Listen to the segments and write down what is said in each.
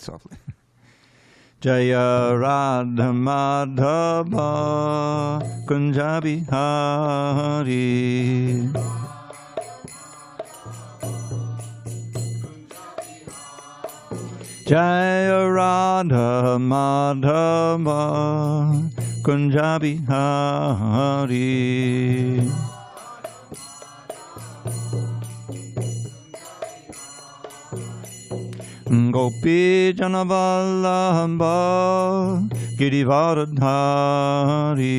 softly. Jaya Radha Madhava Kunja Bihari. Jaya Radha Madhava Kunja Bihari. Gopi Janavallabha Girivaradhari.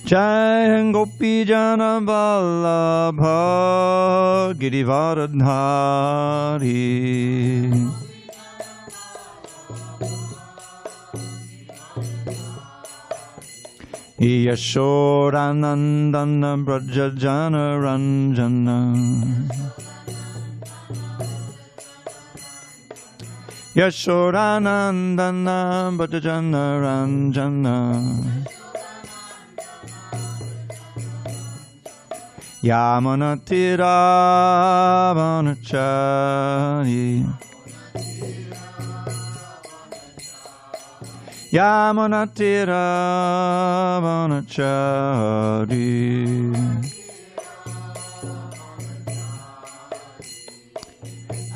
Jai Gopi Janavallabha Girivaradhari. Yashodanandana Brajajana Ranjana. Yashodanandana Brajajana Ranjana. Yamunatira Vanachari. Yamunatira Vanachari.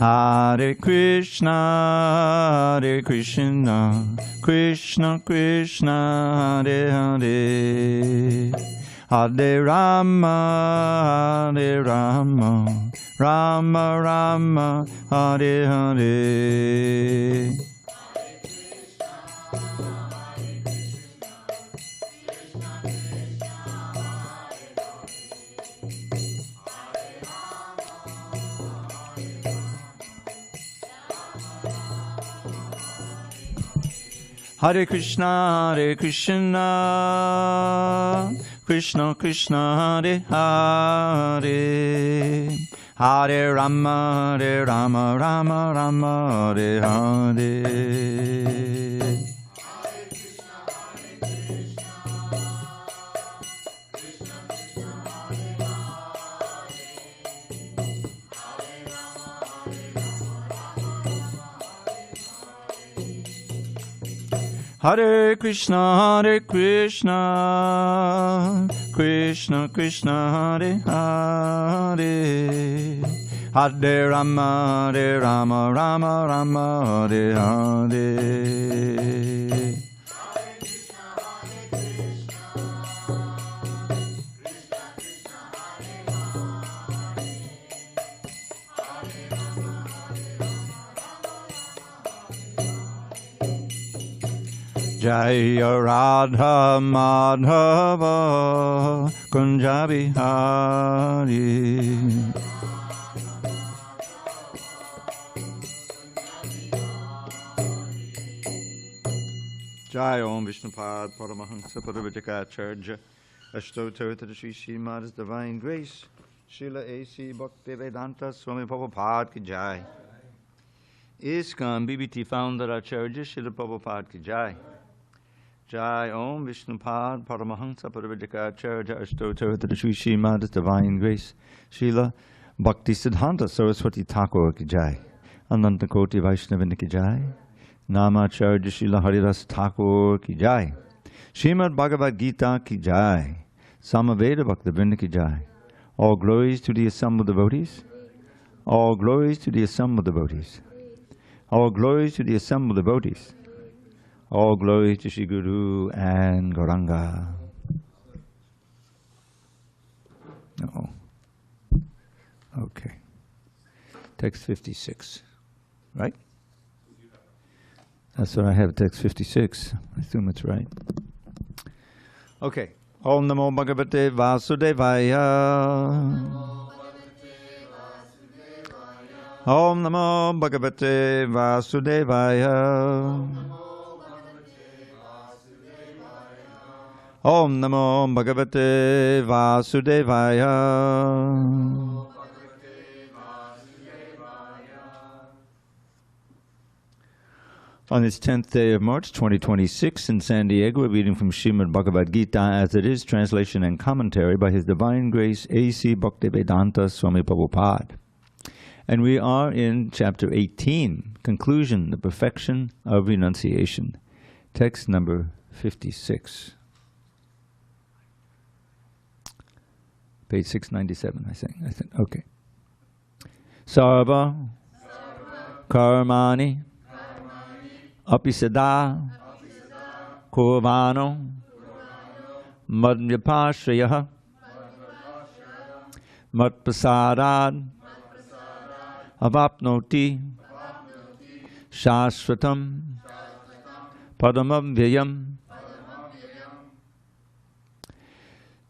Hare Krishna, Hare Krishna, Krishna Krishna, Hare Hare. Hare Rama, Hare Rama, Rama Rama, Hare Hare. Hare Krishna, Hare Krishna, Krishna Krishna, Hare Hare. Hare Rama, Hare Rama, Rama Rama, Hare Hare. Hare Krishna, Hare Krishna, Krishna Krishna, Hare Hare. Hare Rama, Hare Rama, Rama Rama, Hare Hare. Jaya Radha Madhava Kunja Bihari. Jai Om Vishnupad Paramahansa Paravajakacharya Ashtotartha Shri Srimad Divine Grace Srila A.C. Bhaktivedanta Swami Prabhupada Ki Jai. ISKCON BBT founder Acharya Srila Prabhupada Ki Jai. Jai Om Vishnupad Paramahansa Paravajakacharya Ashtotartha Shri Srimad Divine Grace Srila Bhaktisiddhanta Saraswati Thakur Ki Jai. Ananta Koti Vaishnavini Ki Jai. Namacharya Srila Haridas Thakur Ki Jai. Srimad Bhagavad Gita Ki Jai. Samaveda Bhaktivinoda Ki Jai. All glories to the assembled devotees. All glories to the assembled devotees. All glories to the assembled devotees. All glory to Shri Guru and Gauranga. No. Okay. Text 56. Right? That's what I have, text 56. I assume it's right. Okay. Om Namo Bhagavate Vasudevaya. Om Namo Bhagavate Vasudevaya. Om Namo Bhagavate Vasudevaya. On this 10th day of March 2026 in San Diego, we're reading from Srimad Bhagavad Gita as it is, translation and commentary by His Divine Grace A.C. Bhaktivedanta Swami Prabhupada. And we are in chapter 18, conclusion, the perfection of renunciation. Text number 56. Page 697, I think. Okay. Sarva karmani apisada kurvano madhyapashriyah matprasadad avapnoti shashvatam padamavyayam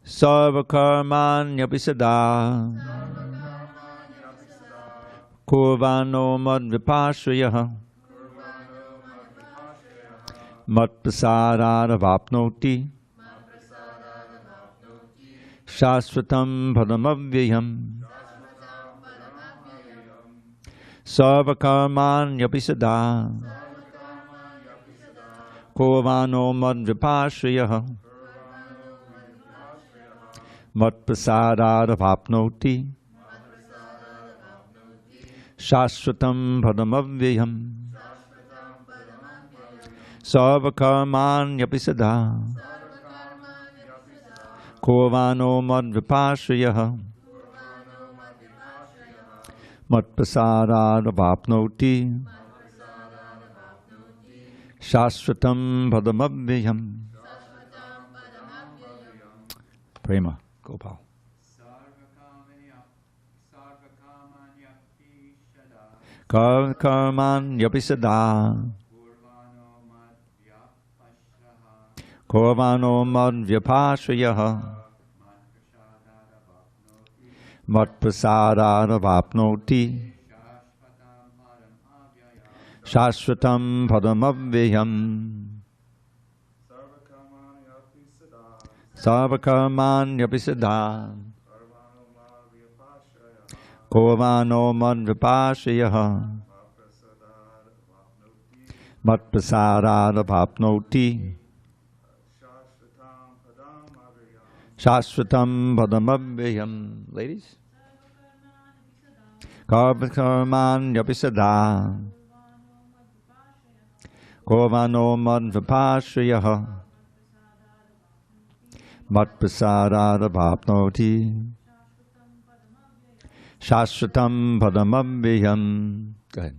sarvakarmanyapisada kurvano madhyapashriyah matprasadad avapnoti shashvatam padamavyayam sarvakarmanyapisada kurvano madhyapashriyah matprasadad avapnoti shashvatam padamavyayam sarvakarmanyapisada kurvano madhyapashriyah matprasadad avapnoti shashvatam padamavyayam. Prema Gopal. Karmanyapisada kurvano madhyapashriyah matprasadad avapnoti shashvatam padamavyayam. Sarvakarmanyapisada kurvano madhyapashriyah matprasadad avapnoti shashvatam padamavyayam. Ladies? Sarvakarmanyapisada kurvano madhyapashriyah matprasadad avapnoti shashvatam padamavyayam. Go ahead.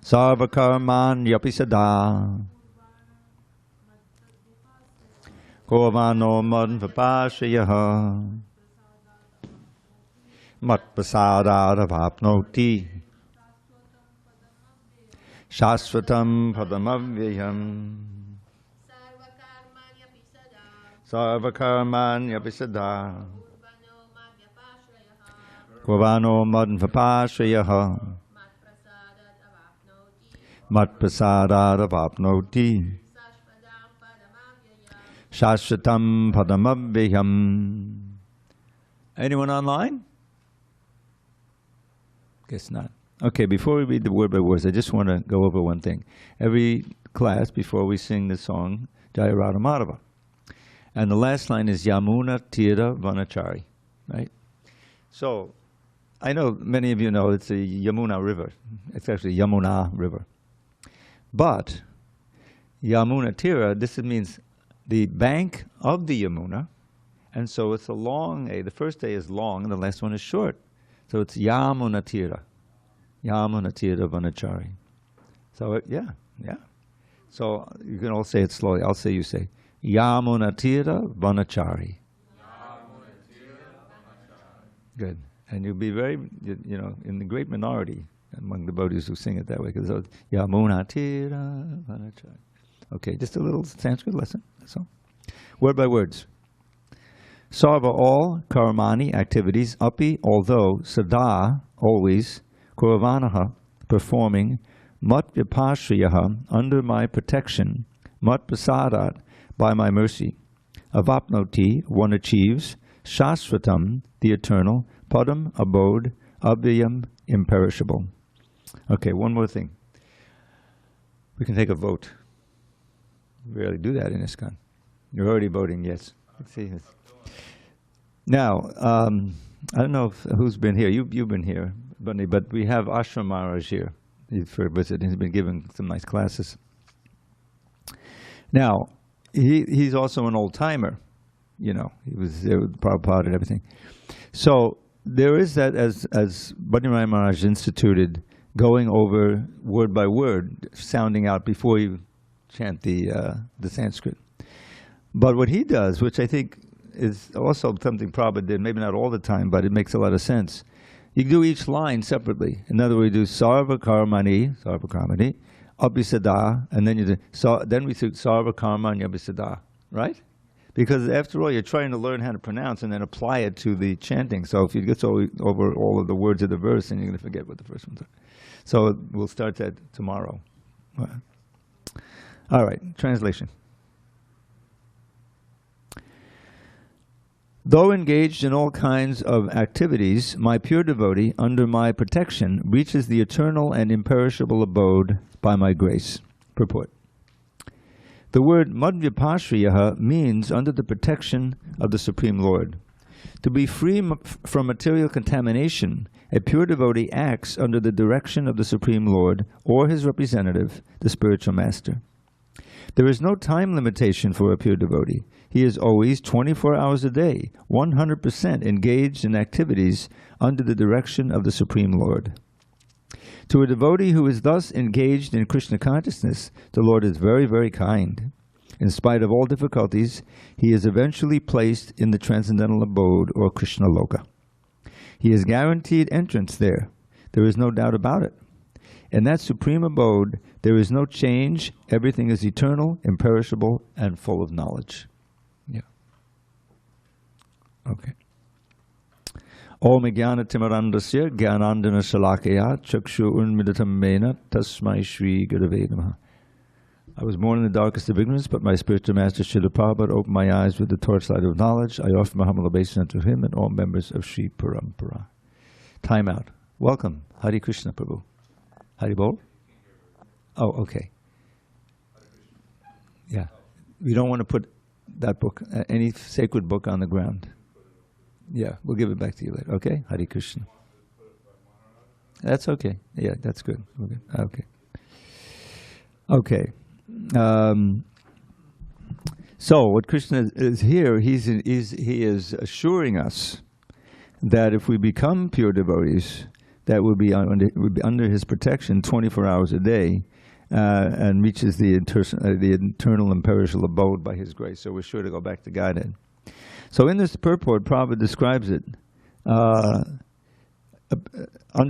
Sarvakarmanyapisada kurvano madhyapashriyah matprasadad avapnoti shashvatam padamavyayam. Sarvakarmanyapisada kurvano madhyapashriyah matprasadad avapnoti shashvatam padamavyayam. Anyone online? Guess not. Okay, before we read the word by words, I just want to go over one thing. Every class, before we sing the song, Jaya Radha Madhava. And the last line is Yamuna Tira Vanachari, right? So, I know many of you know it's a Yamuna river. It's actually Yamuna river. But Yamuna Tira, this means the bank of the Yamuna. And so it's a long A. The first A is long and the last one is short. So it's Yamuna Tira. Yamuna Tira Vanachari. So yeah. So you can all say it slowly. I'll say, you say. Yamuna Tira Vanachari. Good. And you'll be very, in the great minority among the devotees who sing it that way. Because Yamuna Tira Vanachari. Okay, just a little Sanskrit lesson. That's all. Word by words. Sarva, all karmani, activities, api, although, sada, always, kuravanaha, performing, matvyapashriyaha, under my protection, matprasadat, by my mercy, avapnoti, one achieves, shasvatam, the eternal, padam, abode, avyayam, imperishable. Okay, one more thing. We can take a vote. We rarely do that in ISKCON. You're already voting yes. Let's see. Now, I don't know who's been here. You've been here, Bunny, but we have Ashram Maharaj here for a visit. He's been giving some nice classes. Now, he's also an old-timer. You know, he was there with Prabhupada and everything. So there is that, as Bunny Maharaj instituted, going over word by word, sounding out before you chant the Sanskrit. But what he does, which I think is also something Prabhupada did, maybe not all the time, but it makes a lot of sense. You do each line separately. In other words, you do Sarva Karmani, Abhisada, and then you do, then we do Sarva Karmani Abhisada, right? Because after all, you're trying to learn how to pronounce and then apply it to the chanting. So if you get over all of the words of the verse, then you're going to forget what the first ones are. So we'll start that tomorrow. All right, translation. Though engaged in all kinds of activities, my pure devotee, under my protection, reaches the eternal and imperishable abode by my grace. Purport. The word Madhyapashriyaha means under the protection of the Supreme Lord. To be free from material contamination, a pure devotee acts under the direction of the Supreme Lord or his representative, the spiritual master. There is no time limitation for a pure devotee. He is always 24 hours a day, 100% engaged in activities under the direction of the Supreme Lord. To a devotee who is thus engaged in Krishna consciousness, the Lord is very, very kind. In spite of all difficulties, he is eventually placed in the transcendental abode, or Krishna Loka. He is guaranteed entrance there. There is no doubt about it. In that supreme abode, there is no change. Everything is eternal, imperishable, and full of knowledge. Yeah. Okay. Om Jnana Timarandasya Jnanandana Shalakaya Chakshu Unmidatam Mena Tasmai Shri Gurave Namaha. I was born in the darkest of ignorance, but my spiritual master Srila Prabhupada opened my eyes with the torchlight of knowledge. I offer my humble obeisance unto him and all members of Sri Parampara. Time out. Welcome. Hare Krishna Prabhu. Hari Bol? Oh, okay. Yeah. We don't want to put that book, any sacred book, on the ground. Yeah, we'll give it back to you later. Okay? Hare Krishna. That's okay. Yeah, that's good. Okay. Okay. So what Krishna is here, he is assuring us that if we become pure devotees, that will be under his protection 24 hours a day, and reaches the eternal imperishable abode by his grace. So we're sure to go back to Godhead. So in this purport, Prabhupada describes it under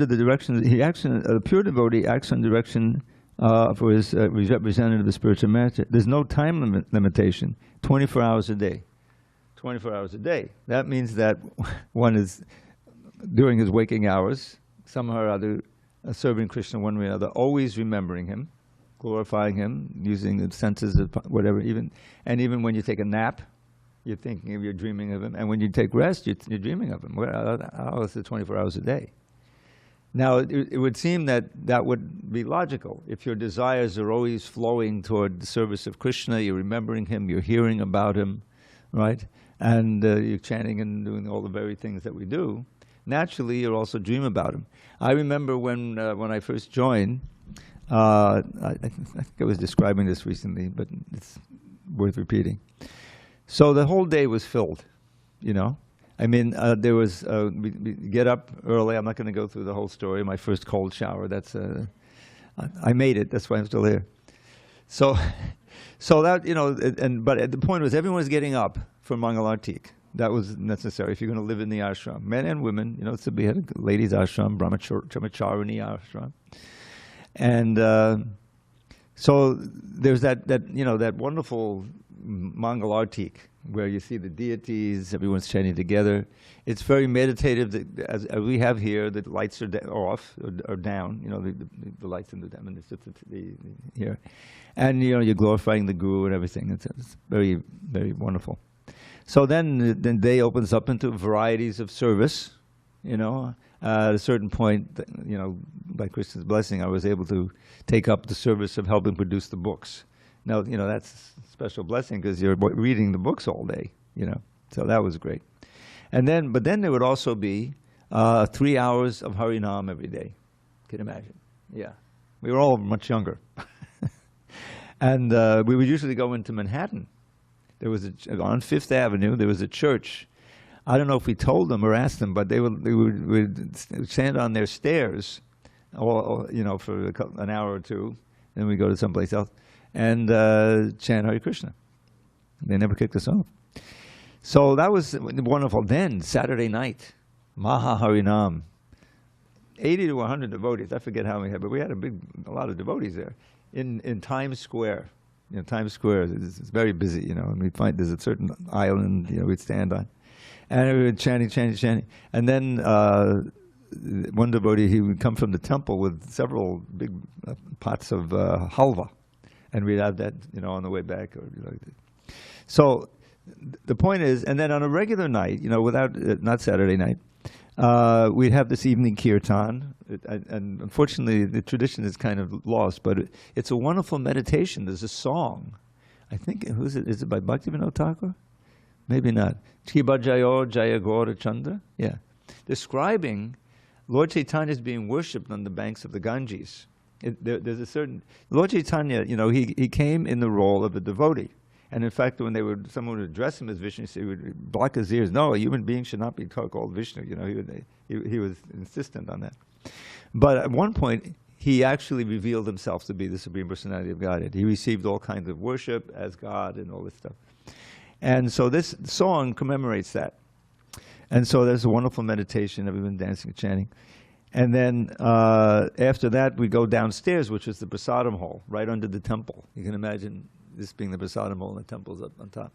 the direction, a pure devotee acts on direction for his representative, the spiritual master. There's no time limitation, 24 hours a day. 24 hours a day. That means that one is, during his waking hours, somehow or other, serving Krishna one way or another, always remembering him, glorifying him, using the senses of whatever, even when you take a nap, you're thinking of, you're dreaming of him, and when you take rest, you're dreaming of him. How is it 24 hours a day? Now, it would seem that would be logical. If your desires are always flowing toward the service of Krishna, you're remembering him, you're hearing about him, right? And you're chanting and doing all the very things that we do, naturally you'll also dream about him. I remember when I first joined, I think I was describing this recently, but it's worth repeating. So the whole day was filled, you know. I mean, there was, we get up early. I'm not going to go through the whole story. My first cold shower, I made it. That's why I'm still here. So that, you know, but the point was everyone was getting up for Mangalartik. That was necessary if you're going to live in the ashram. Men and women, you know, so we had a ladies' ashram, brahmacharini ashram. And so there's that you know, that wonderful Mangalartik where you see the deities, everyone's chanting together. It's very meditative. As we have here, the lights are off or down. You know, the lights in the dim, and it's just here, and you know, you're glorifying the Guru and everything. It's very, very wonderful. So then the day opens up into varieties of service. You know, At a certain point, by Krishna's blessing, I was able to take up the service of helping produce the books. Now, that's a special blessing because you're reading the books all day, So that was great. But then there would also be 3 hours of Harinam every day. Can you imagine? Yeah. We were all much younger. And we would usually go into Manhattan. There was on Fifth Avenue, there was a church. I don't know if we told them or asked them, but they would stand on their stairs, for an hour or two, then we go to someplace else, and chant Hare Krishna. They never kicked us off. So that was wonderful. Then, Saturday night, Maha Harinam. 80 to 100 devotees. I forget how many had, but we had a lot of devotees there in Times Square. Times Square is very busy, and we'd find there's a certain island, we'd stand on. And we were chanting. And then one devotee, he would come from the temple with several big pots of halva. And we'd have that, on the way back. So the point is, and then on a regular night, not Saturday night, we'd have this evening kirtan, and unfortunately the tradition is kind of lost, but it's a wonderful meditation. There's a song. I think, who's it? Is it by Bhaktivinoda Thakur? Maybe not. Chiba Jayo Jaya Gaura Chandra? Yeah. Describing Lord Chaitanya's being worshipped on the banks of the Ganges. There's a certain... Lord Chaitanya, he came in the role of a devotee. And in fact, when someone would address him as Vishnu, he would block his ears. No, a human being should not be called Vishnu. He was insistent on that. But at one point, he actually revealed himself to be the Supreme Personality of Godhead. He received all kinds of worship as God and all this stuff. And so this song commemorates that. And so there's a wonderful meditation, everyone dancing and chanting. And then after that, we go downstairs, which is the prasadam hall, right under the temple. You can imagine this being the prasadam hall and the temple's up on top.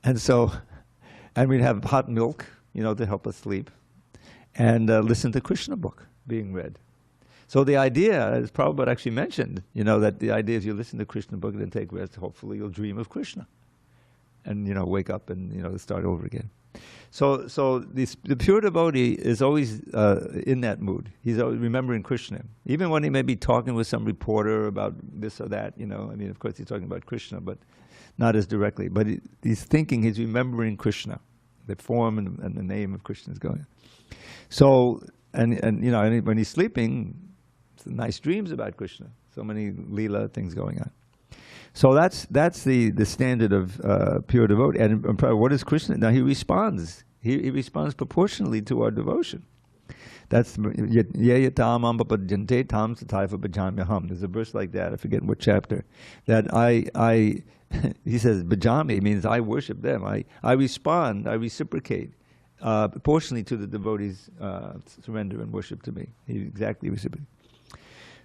And we'd have hot milk, to help us sleep, and listen to Krishna book being read. So the idea, as Prabhupada actually mentioned, that the idea is you listen to Krishna book and then take rest, hopefully you'll dream of Krishna. And, wake up and, start over again. So the pure devotee is always in that mood. He's always remembering Krishna. Even when he may be talking with some reporter about this or that, of course he's talking about Krishna, but not as directly. But he's thinking, he's remembering Krishna. The form and the name of Krishna is going. So, and when he's sleeping, nice dreams about Krishna. So many Leela things going on. So that's the standard of pure devotee. And what is Krishna? Now he responds. He responds proportionally to our devotion. That's yeyatam ambapajante tam sataiva bhajamyaham. There's a verse like that. I forget what chapter. That he says bhajami means I worship them. I respond. I reciprocate proportionally to the devotee's surrender and worship to me. He exactly reciprocates.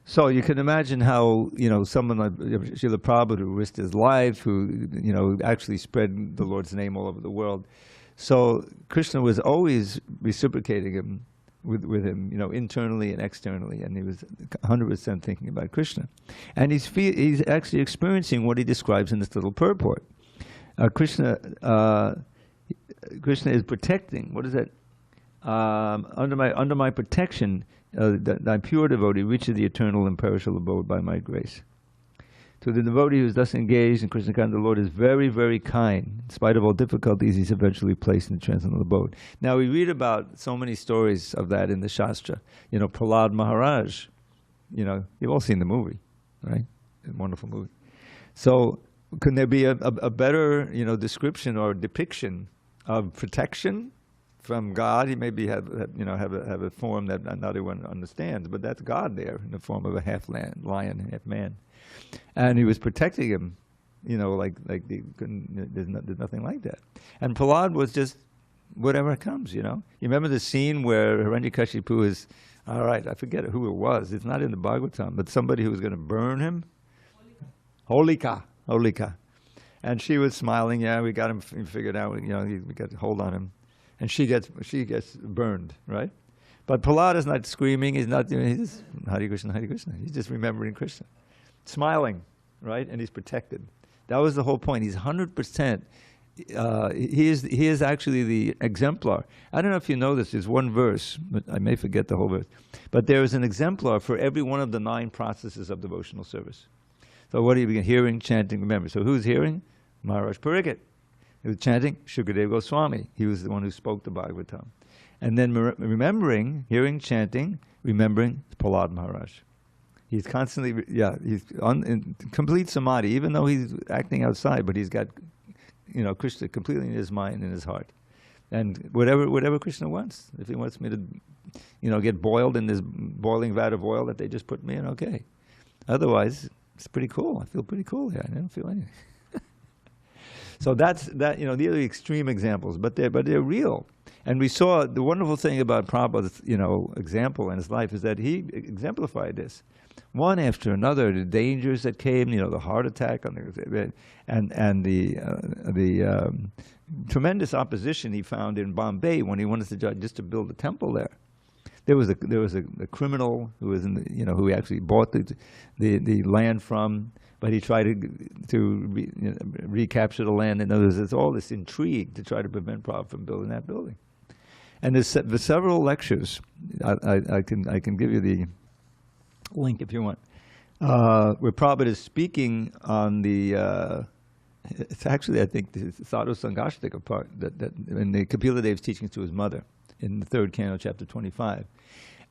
So you can imagine how, someone like Srila Prabhupada who risked his life, who, actually spread the Lord's name all over the world. So Krishna was always reciprocating him with him, internally and externally, and he was 100% thinking about Krishna. And he's actually experiencing what he describes in this little purport. Krishna is protecting, what is that? Under my protection, thy pure devotee reaches the eternal imperishable abode by my grace. To the devotee who is thus engaged in Krishna consciousness, the Lord is very, very kind. In spite of all difficulties, he's eventually placed in the transcendental abode. Now we read about so many stories of that in the Shastra. Prahlad Maharaj, you've all seen the movie, right? A wonderful movie. So can there be a better, description or depiction of protection from God? He maybe have a form that not everyone understands, but that's God there in the form of a half lion, half man, and he was protecting him. There's nothing like that. And Prahlad was just whatever comes. You remember the scene where Hiranyakashipu is, all right, I forget who it was. It's not in the Bhagavatam, but somebody who was going to burn him. Holika. And she was smiling. Yeah, we got him figured out. We got a hold on him. And she gets burned, right? But Prahlad is not screaming. He's not doing. He's just Hare Krishna, Hare Krishna. He's just remembering Krishna, smiling, right? And he's protected. That was the whole point. He's 100% he is actually the exemplar. I don't know if you know this. There's one verse, but I may forget the whole verse. But there is an exemplar for every one of the 9 processes of devotional service. So what do you begin? Hearing, chanting, remember. So who's hearing? Maharaj Pariksit. Who was chanting? Shukadeva Goswami. He was the one who spoke the Bhagavatam. And then remembering, hearing, chanting, remembering Prahlad Maharaj. He's constantly, he's in complete samadhi, even though he's acting outside, but he's got, Krishna completely in his mind and his heart. And whatever Krishna wants. If he wants me to, get boiled in this boiling vat of oil that they just put me in, okay. Otherwise, it's pretty cool. I feel pretty cool here. I don't feel anything. So these are the extreme examples, but they're real. And we saw the wonderful thing about Prabhupada's, example in his life is that he exemplified this. One after another, the dangers that came, the heart attack, and the tremendous opposition he found in Bombay when he wanted to just to build a temple there. There was a criminal who was who he actually bought the land from, but he tried to recapture the land. And there's all this intrigue to try to prevent Prabhupada from building that building. And there's several lectures. I can give you the link if you want, where Prabhupada is speaking on the. It's actually, I think, the Sadhu Sangashtika part that in the Kapila Dev's teachings to his mother in the 3rd canto, chapter 25,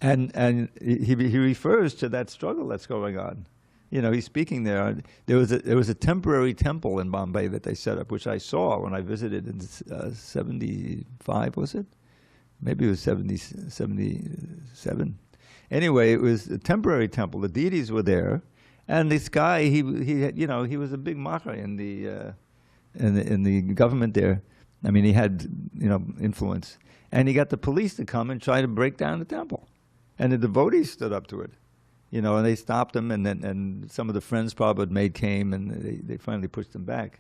and he refers to that struggle that's going on. He's speaking there. There was a temporary temple in Bombay that they set up, which I saw when I visited in 75, was it? Maybe it was 77. Anyway, it was a temporary temple. The deities were there, and this guy, he was a big macher in the government there. I mean, he had influence, and he got the police to come and try to break down the temple, and the devotees stood up to it. And they stopped him, and some of the friends Prabhupada made came, and they finally pushed him back.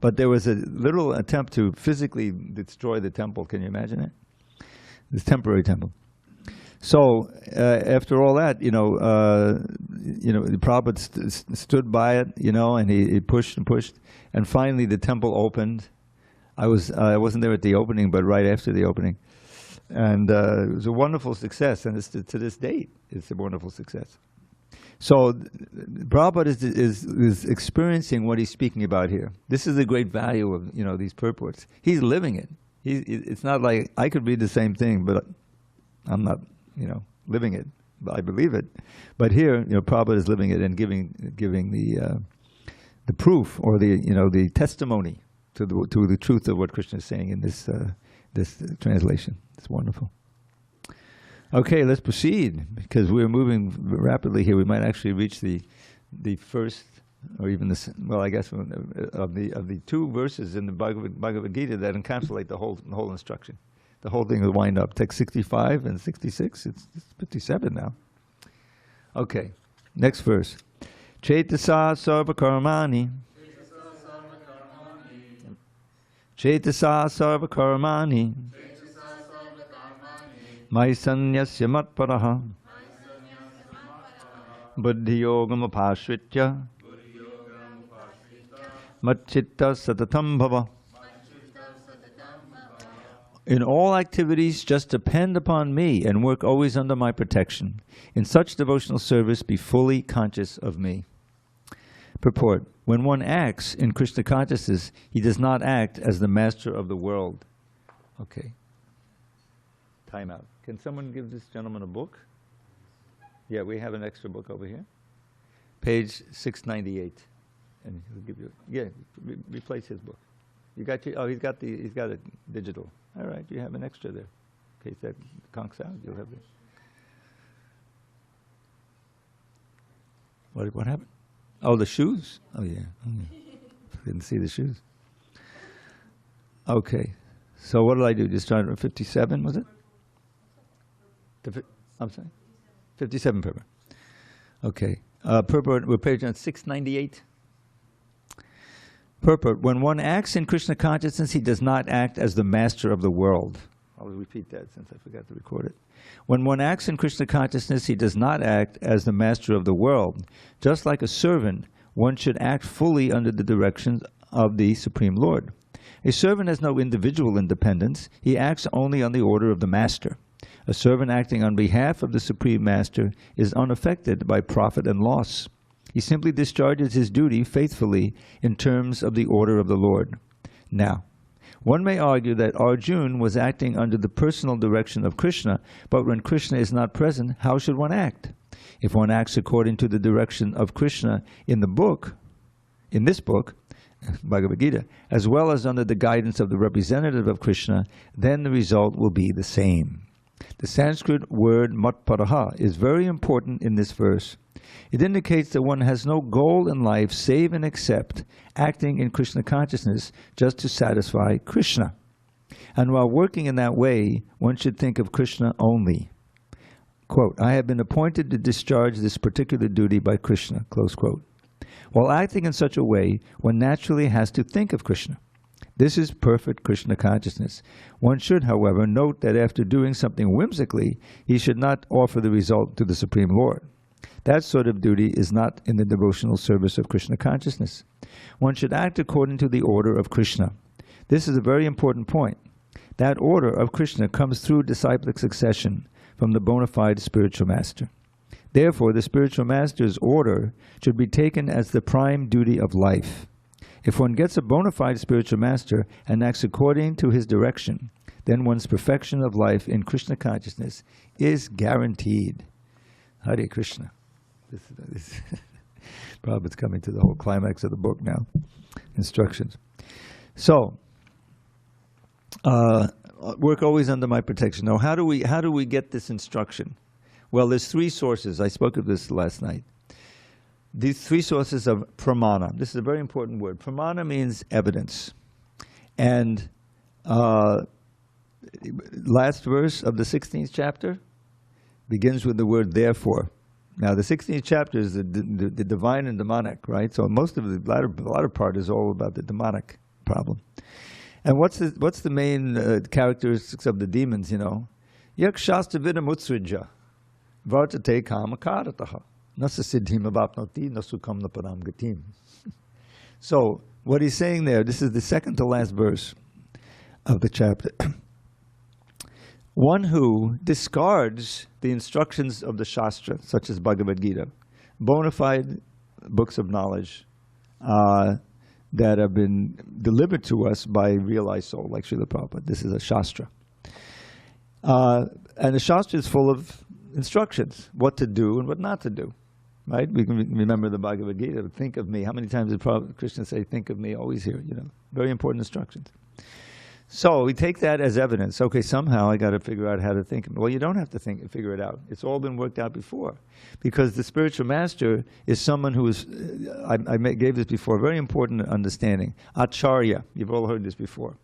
But there was a little attempt to physically destroy the temple. Can you imagine it? This temporary temple. So after all that, the Prabhupada stood by it, and he pushed and pushed, and finally the temple opened. I wasn't there at the opening, but right after the opening. And it was a wonderful success, and to this date, it's a wonderful success. So Prabhupada is experiencing what he's speaking about here. This is the great value of these purports. He's living it. It's not like I could read the same thing, but I'm not living it. I believe it. But here, Prabhupada is living it and giving the proof or the testimony to the truth of what Krishna is saying in this translation. It's wonderful. Okay, let's proceed, because we're moving rapidly here. We might actually reach the first, or even I guess of the 2 verses in the Bhagavad Gita that encapsulate the whole instruction. The whole thing will wind up. Text 65 and 66. It's 57 now. Okay, next verse. Chetasa sarva karmani. Chetasa sarva karmani. Maisanyasya matparaha. Buddhi yogam upashritya. Matchitta satatam bhava. In all activities, just depend upon me and work always under my protection. In such devotional service, be fully conscious of me. Purport. When one acts in Krishna consciousness, he does not act as the master of the world. Okay. Time out. Can someone give this gentleman a book? Yeah, we have an extra book over here. Page 698. And he'll give you, replace his book. You got your, he's got it digital. All right, you have an extra there. In case that conks out, you'll have this. What happened? Oh, the shoes? Oh, yeah. Didn't see the shoes. Okay. So what did I do? Just try 57, was it? I'm sorry? 57 purport. Okay. Purport, we're page on 698. Purport, when one acts in Krishna consciousness, he does not act as the master of the world. I'll repeat that since I forgot to record it. When one acts in Krishna consciousness, he does not act as the master of the world. Just like a servant, one should act fully under the directions of the Supreme Lord. A servant has no individual independence. He acts only on the order of the master. A servant acting on behalf of the Supreme Master is unaffected by profit and loss. He simply discharges his duty faithfully in terms of the order of the Lord. Now, one may argue that Arjuna was acting under the personal direction of Krishna, but when Krishna is not present, how should one act? If one acts according to the direction of Krishna in this book, Bhagavad Gita, as well as under the guidance of the representative of Krishna, then the result will be the same. The Sanskrit word matparaha is very important in this verse. It indicates that one has no goal in life save and except acting in Krishna consciousness just to satisfy Krishna. And while working in that way, one should think of Krishna only. Quote, I have been appointed to discharge this particular duty by Krishna, close quote. While acting in such a way, one naturally has to think of Krishna. This is perfect Krishna consciousness. One should, however, note that after doing something whimsically, he should not offer the result to the Supreme Lord. That sort of duty is not in the devotional service of Krishna consciousness. One should act according to the order of Krishna. This is a very important point. That order of Krishna comes through disciplic succession from the bona fide spiritual master. Therefore, the spiritual master's order should be taken as the prime duty of life. If one gets a bona fide spiritual master and acts according to his direction, then one's perfection of life in Krishna consciousness is guaranteed. Hare Krishna. Prabhupada's coming to the whole climax of the book now. Instructions. So, work always under my protection. Now, how do we get this instruction? Well, there's three sources. I spoke of this last night. These three sources of pramana. This is a very important word. Pramana means evidence. And last verse of the 16th chapter begins with the word therefore. Now, the 16th chapter is the divine and demonic, right? So most of the latter part is all about the demonic problem. And what's the main characteristics of the demons, you know? Yak shastra vidam utsrija. Vartate kama karataha. Nasa siddhim avapnoti nasukam naparam gatim. So, what he's saying there, this is the second to last verse of the chapter. One who discards the instructions of the Shastra, such as Bhagavad Gita, bona fide books of knowledge that have been delivered to us by a realized soul, like Srila Prabhupada. This is a Shastra. And the Shastra is full of instructions, what to do and what not to do. Right? We can remember the Bhagavad Gita, think of me. How many times did Krishna say, think of me, always here, you know? Very important instructions. So we take that as evidence. Okay, somehow I got to figure out how to think. Well, you don't have to figure it out. It's all been worked out before. Because the spiritual master is someone who is, gave this before, very important understanding. Acharya, you've all heard this before.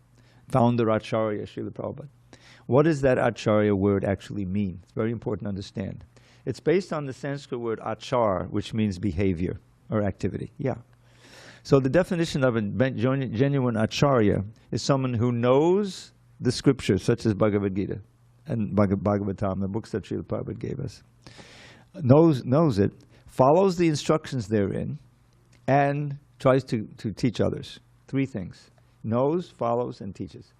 Founder Acharya, Srila Prabhupada. What does that Acharya word actually mean? It's very important to understand. It's based on the Sanskrit word achar, which means behavior or activity. Yeah. So the definition of a genuine acharya is someone who knows the scriptures, such as Bhagavad Gita and Bhagavatam, the books that Srila Prabhupada gave us. Knows it, follows the instructions therein, and tries to teach others. Three things. Knows, follows, and teaches.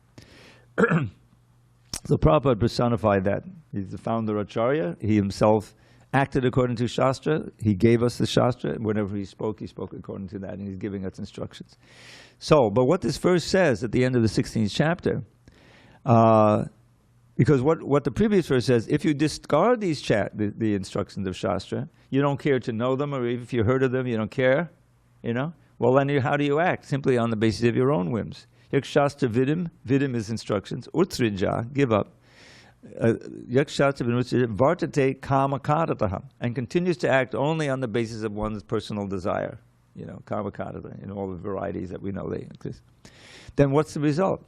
So Prabhupada personified that. He's the founder Acharya. He himself acted according to Shastra. He gave us the Shastra. Whenever he spoke according to that, and he's giving us instructions. So, but what this verse says at the end of the 16th chapter, because what the previous verse says, if you discard these the instructions of Shastra, you don't care to know them, or if you heard of them, you don't care, you know? Well, then how do you act? Simply on the basis of your own whims. Yak shastra vidim, vidim is instructions, utsrija, give up. Yak shastra vidim utsrija, vartate kama karataha, and continues to act only on the basis of one's personal desire. You know, kama karata, in all the varieties that we know they exist. Then what's the result?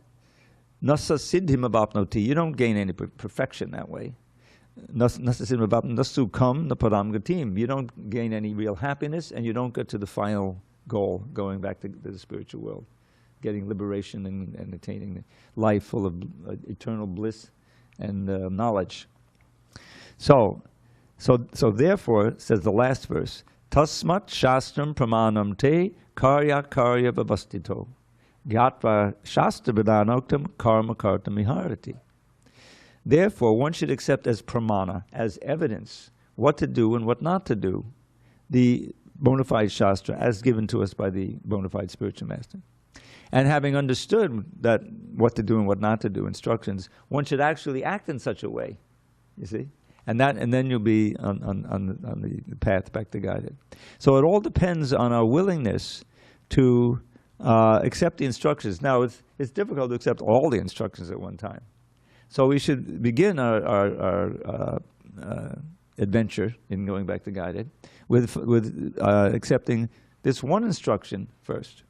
Nasa siddhim abapnoti, you don't gain any perfection that way. Nasa siddhim abapnoti, nasu kam naparam gatim, you don't gain any real happiness, and you don't get to the final goal, going back to the spiritual world. Getting liberation and attaining the life full of eternal bliss and knowledge. So therefore, says the last verse, Tasmat shastram pramanam te karya karya vavastito. Gyatva shastra vidanoktam karma kartam iharati. Therefore, one should accept as pramana, as evidence, what to do and what not to do, the bona fide shastra as given to us by the bona fide spiritual master. And having understood that what to do and what not to do, instructions, one should actually act in such a way, you see? And then you'll be on the path back to Godhead. So it all depends on our willingness to accept the instructions. Now, it's difficult to accept all the instructions at one time. So we should begin our adventure in going back to Godhead with accepting this one instruction first.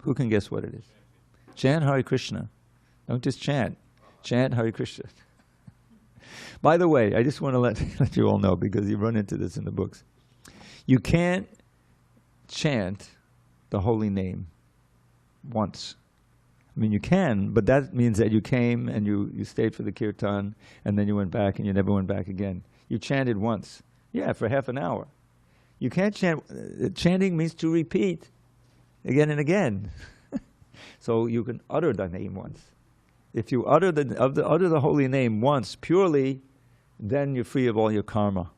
Who can guess what it is? Chant Hare Krishna. Don't just chant. Chant Hare Krishna. By the way, I just want to let you all know, because you run into this in the books. You can't chant the holy name once. I mean, you can, but that means that you came and you stayed for the kirtan, and then you went back and you never went back again. You chanted once. Yeah, for half an hour. You can't chant. Chanting means to repeat again and again. So you can utter the name once. If you utter the holy name once purely, then you're free of all your karma.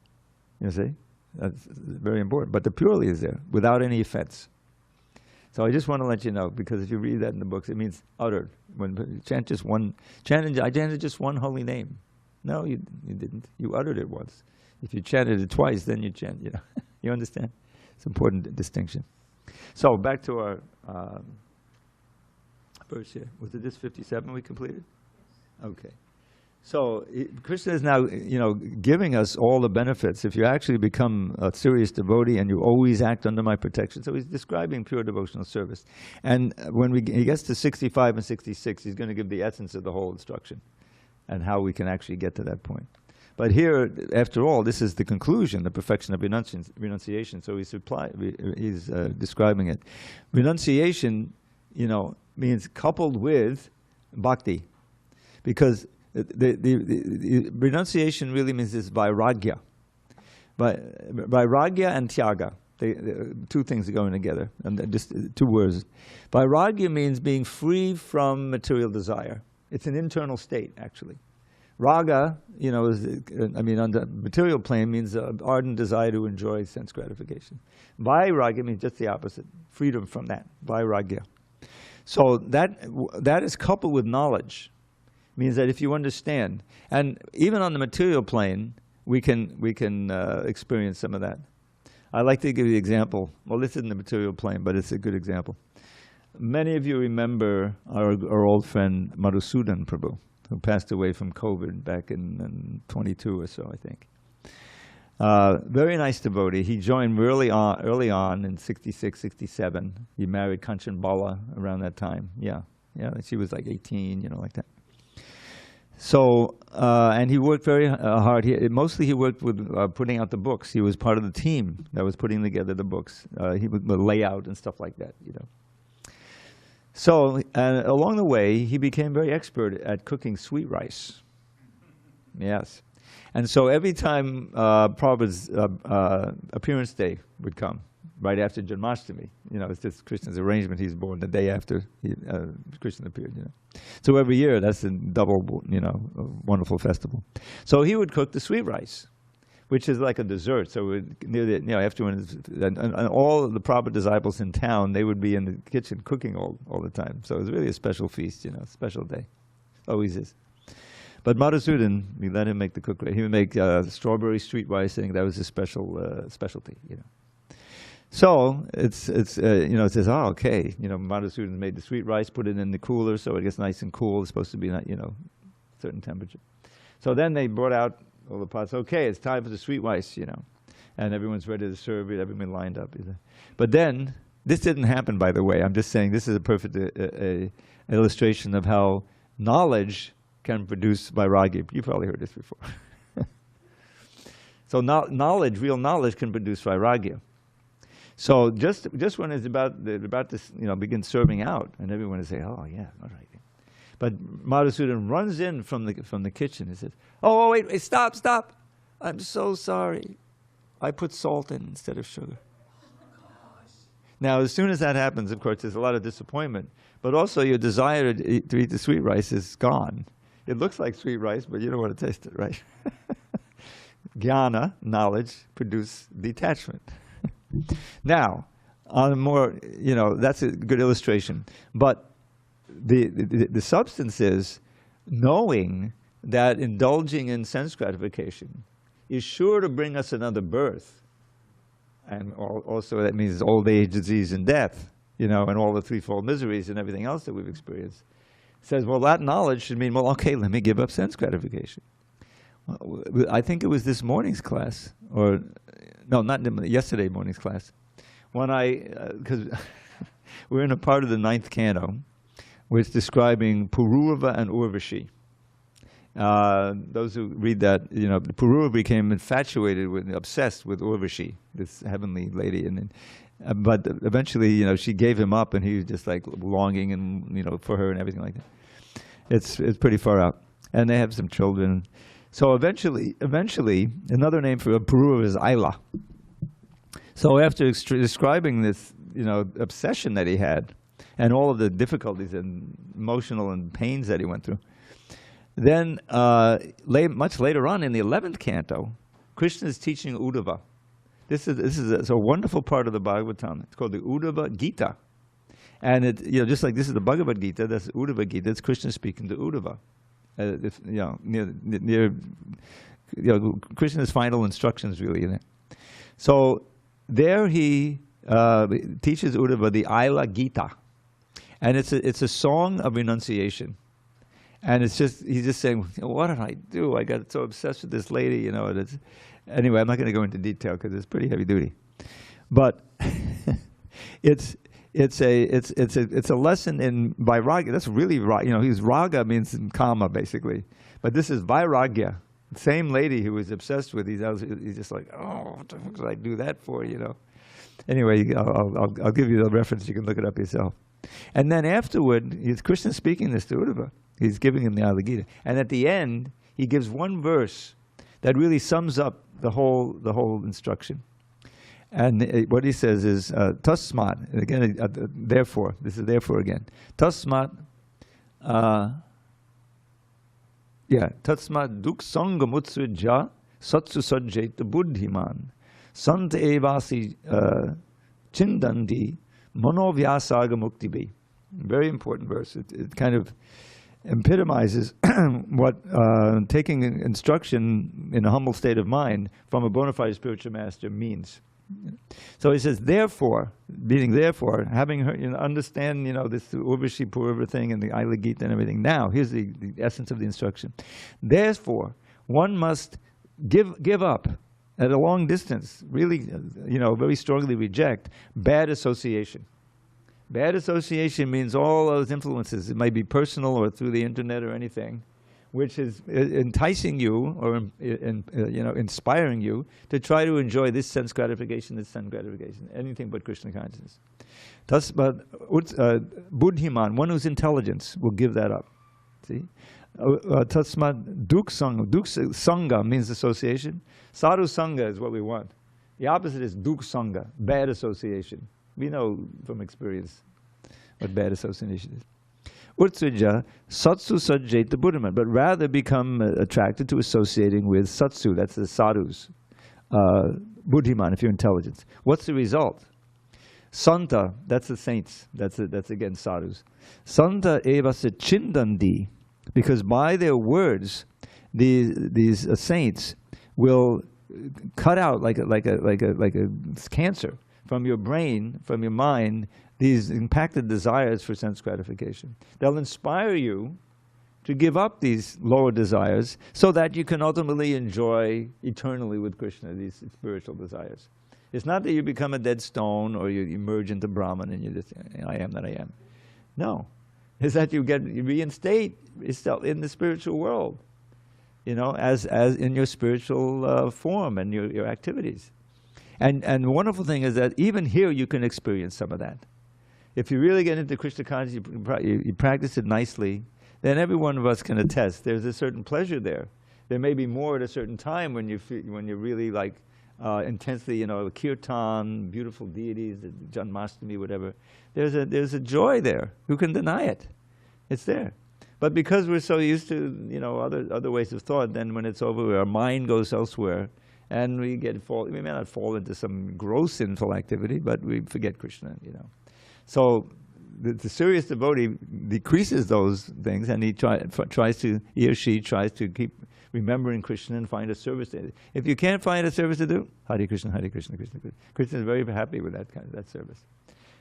You see? That's very important. But the purely is there, without any offense. So I just want to let you know, because if you read that in the books, it means uttered. When you chant just one, I chanted just one holy name. No, you didn't. You uttered it once. If you chanted it twice, then you chant, you know. You understand? It's an important distinction. So back to our verse here. Was it this 57 we completed? Okay. So Krishna is now, giving us all the benefits. If you actually become a serious devotee and you always act under my protection. So he's describing pure devotional service. And when he gets to 65 and 66, he's going to give the essence of the whole instruction and how we can actually get to that point. But here, after all, this is the conclusion, the perfection of renunciation. So he's describing it. Renunciation, means coupled with bhakti, because the renunciation really means this vairagya. Vairagya and tyaga, two things are going together, and just two words. Vairagya means being free from material desire. It's an internal state, actually. Raga, on the material plane means ardent desire to enjoy sense gratification. Vairagya means just the opposite, freedom from that, vairagya. So that is coupled with knowledge. Means that if you understand, and even on the material plane, we can experience some of that. I like to give you the example. Well, this isn't the material plane, but it's a good example. Many of you remember our old friend Madhusudan Prabhu, who passed away from COVID back in 22 or so, I think. Very nice devotee. He joined early on in 66, 67. He married Kanchan Bala around that time. Yeah, she was like 18, like that. So, and he worked very hard. Mostly he worked with putting out the books. He was part of the team that was putting together the books. He would lay out and stuff like that, So, along the way, he became very expert at cooking sweet rice. Yes. And so every time Prabhupada's appearance day would come, right after Janmashtami, it's just Krishna's arrangement. He's born the day after Krishna appeared, So every year, that's a double, wonderful festival. So he would cook the sweet rice, which is like a dessert. So near the, afterwards, and all of the Prabhupada disciples in town, they would be in the kitchen cooking all the time. So it was really a special feast, special day. Always is. But Madhusudan, we let him make the cookery. He would make strawberry sweet rice. I think that was his specialty, So it says, oh, okay, Madhusudan made the sweet rice, put it in the cooler so it gets nice and cool. It's supposed to be, certain temperature. So then they brought out all the pots. Okay, it's time for the sweet rice, and everyone's ready to serve it. Everyone lined up. But then this didn't happen, by the way. I'm just saying this is a perfect illustration of how knowledge can produce vairagya. You probably heard this before. So knowledge, real knowledge, can produce vairagya. So just when it's about to begin serving out, and everyone is saying, "Oh yeah, all right." But Madhusudan runs in from the kitchen and says, "Oh wait, stop! I'm so sorry. I put salt in instead of sugar." Now, as soon as that happens, of course, there's a lot of disappointment, but also your desire to eat the sweet rice is gone. It looks like sweet rice, but you don't want to taste it, right? Jnana, knowledge, produce detachment. Now, on a more, that's a good illustration. But the substance is knowing that indulging in sense gratification is sure to bring us another birth. And also that means old age, disease, and death, and all the threefold miseries and everything else that we've experienced. Says, well, that knowledge should mean, well, okay, let me give up sense gratification. Well, I think it was this morning's class, or no, not yesterday morning's class, when because we're in a part of the 9th canto, where it's describing Pururava and Urvashi. Those who read that, Pururava became infatuated obsessed with Urvashi, this heavenly lady, but eventually, she gave him up, and he was just like longing and for her and everything like that. It's pretty far out, and they have some children. So eventually, another name for Pururava is Aila. So after describing this, obsession that he had, and all of the difficulties and emotional and pains that he went through, then much later on in the 11th canto, Krishna is teaching Uddhava. This is a wonderful part of the Bhagavatam. It's called the Uddhava Gita. And just like this is the Bhagavad Gita, that's Uddhava Gita, it's Krishna speaking to Uddhava. Near Krishna's final instructions really in it. So there he teaches Uddhava the Aila Gita. And it's a song of renunciation. And he's just saying, what did I do? I got so obsessed with this lady, Anyway, I'm not going to go into detail because it's pretty heavy duty. But it's a lesson in vairagya. That's really he's raga means kama basically, but this is vairagya. Same lady who was obsessed with. He's just like, oh, what the fuck did I do that for? Anyway, I'll give you the reference. You can look it up yourself. And then afterward, Krishna speaking this to Uddhava. He's giving him the Aila Gita, and at the end, he gives one verse that really sums up the whole instruction. And what he says is, tasmat, and again, therefore, this is therefore again. Tasmat, tasmat duk sangam utsujja satsu sajjeta buddhiman sant evasi chindandi manovyasaga muktibi. Very important verse. It kind of epitomizes what taking instruction in a humble state of mind from a bona fide spiritual master means. So he says, therefore, having her understand, this Urvashi Pururava thing and the Aila Gita and everything. Now, here's the essence of the instruction. Therefore, one must give up at a long distance, really, very strongly reject bad association. Bad association means all those influences. It might be personal or through the internet or anything, which is enticing you or inspiring you to try to enjoy this sense gratification, anything but Krishna consciousness. But buddhiman, one whose intelligence will give that up. See, tasmat duk sangha means association. Sadhu sangha is what we want. The opposite is duk sangha, bad association. We know from experience what bad association is. Utsuja, satsu sajjeta buddhiman, but rather become attracted to associating with satsu, that's the sadhus. Buddhiman, if you're intelligent. What's the result? Santa, that's the saints, that's again sadhus. Santa evasa chindandi, because by their words, these saints will cut out like a cancer from your brain, from your mind, these impacted desires for sense gratification. They'll inspire you to give up these lower desires so that you can ultimately enjoy eternally with Krishna, these spiritual desires. It's not that you become a dead stone or you emerge into Brahman and you just, I am that I am. No. It's that you reinstate yourself in the spiritual world, as in your spiritual form and your activities. And the wonderful thing is that even here you can experience some of that. If you really get into Krishna consciousness, you practice it nicely, then every one of us can attest there's a certain pleasure there. There may be more at a certain time when you're really like intensely, kirtan, beautiful deities, Janmashtami, whatever. There's a joy there. Who can deny it? It's there. But because we're so used to, other ways of thought, then when it's over, our mind goes elsewhere, and we may not fall into some gross sinful activity, but we forget Krishna, So the serious devotee decreases those things, and he or she tries to keep remembering Krishna and find a service to do. If you can't find a service to do, Hare Krishna, Hare Krishna, Krishna Krishna. Krishna is very happy with that service.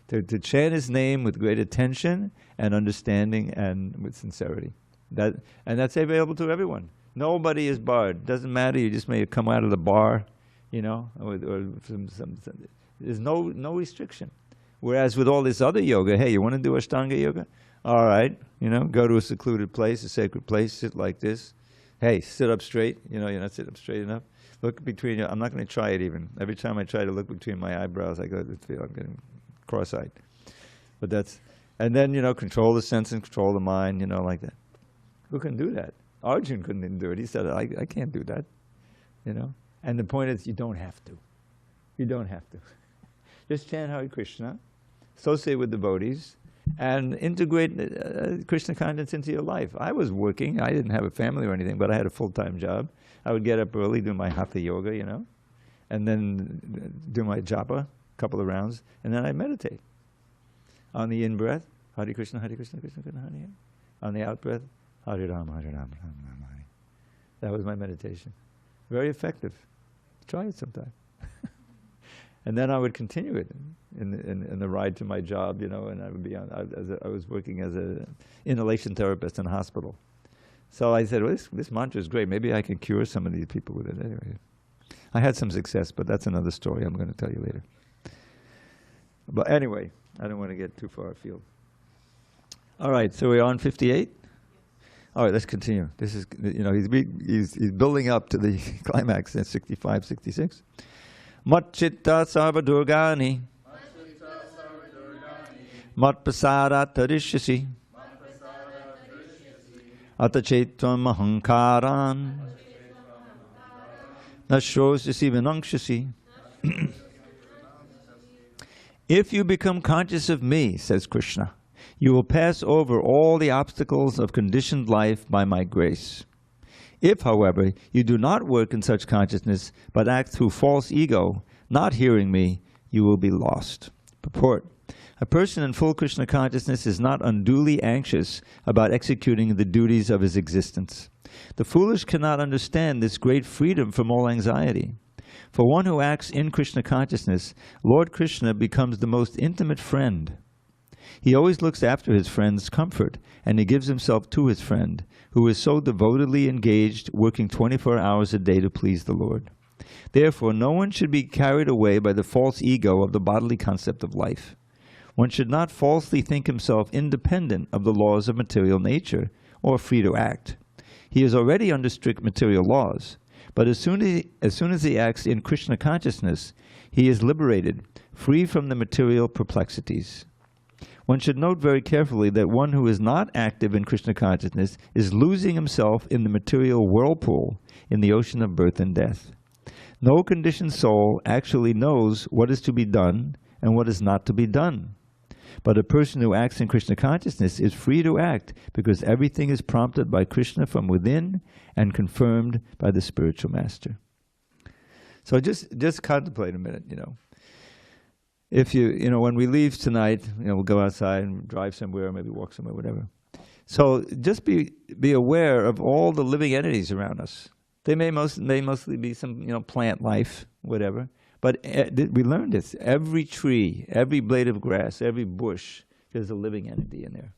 To chant his name with great attention and understanding and with sincerity. And that's available to everyone. Nobody is barred. Doesn't matter. You just may come out of the bar, or there's no restriction. Whereas with all this other yoga, hey, you want to do Ashtanga yoga? All right, go to a secluded place, a sacred place, sit like this. Hey, sit up straight. You're not sitting up straight enough. Look between you. I'm not going to try it even. Every time I try to look between my eyebrows, I feel I'm getting cross-eyed. But and then, control the sense and control the mind, like that. Who can do that? Arjun couldn't do it. He said, I can't do that, And the point is, you don't have to. You don't have to. Just chant Hare Krishna, associate with devotees, and integrate Krishna consciousness into your life. I was working. I didn't have a family or anything, but I had a full-time job. I would get up early, do my hatha yoga, and then do my japa, a couple of rounds, and then I meditate. On the in-breath, Hare Krishna, Hare Krishna, Krishna Krishna, Hare Hare. On the out-breath, Hare Rama, Hare Rama, Rama Rama, Hare. That was my meditation. Very effective. Try it sometime. And then I would continue it in the ride to my job, and I would be I was working as an inhalation therapist in a hospital. So I said, well, this mantra is great. Maybe I can cure some of these people with it. Anyway, I had some success, but that's another story I'm going to tell you later. But anyway, I don't want to get too far afield. All right, so we're on 58? All right, let's continue. This is, he's building up to the climax at 65, 66. Matchitta sarvadurgani matprasada tarishyasi atachetvam ahankaran nashrosasi vinangshasi. If you become conscious of me, says Krishna, you will pass over all the obstacles of conditioned life by my grace. If, however, you do not work in such consciousness, but act through false ego, not hearing me, you will be lost. Purport. A person in full Krishna consciousness is not unduly anxious about executing the duties of his existence. The foolish cannot understand this great freedom from all anxiety. For one who acts in Krishna consciousness, Lord Krishna becomes the most intimate friend. He always looks after his friend's comfort, and he gives himself to his friend, who is so devotedly engaged, working 24 hours a day to please the Lord. Therefore, no one should be carried away by the false ego of the bodily concept of life. One should not falsely think himself independent of the laws of material nature, or free to act. He is already under strict material laws, but as soon as he acts in Krishna consciousness, he is liberated, free from the material perplexities. One should note very carefully that one who is not active in Krishna consciousness is losing himself in the material whirlpool in the ocean of birth and death. No conditioned soul actually knows what is to be done and what is not to be done. But a person who acts in Krishna consciousness is free to act because everything is prompted by Krishna from within and confirmed by the spiritual master. So just contemplate a minute, If when we leave tonight, we'll go outside and drive somewhere, maybe walk somewhere, whatever. So just be aware of all the living entities around us. They may mostly be some, plant life, whatever. But we learned this. Every tree, every blade of grass, every bush, there's a living entity in there.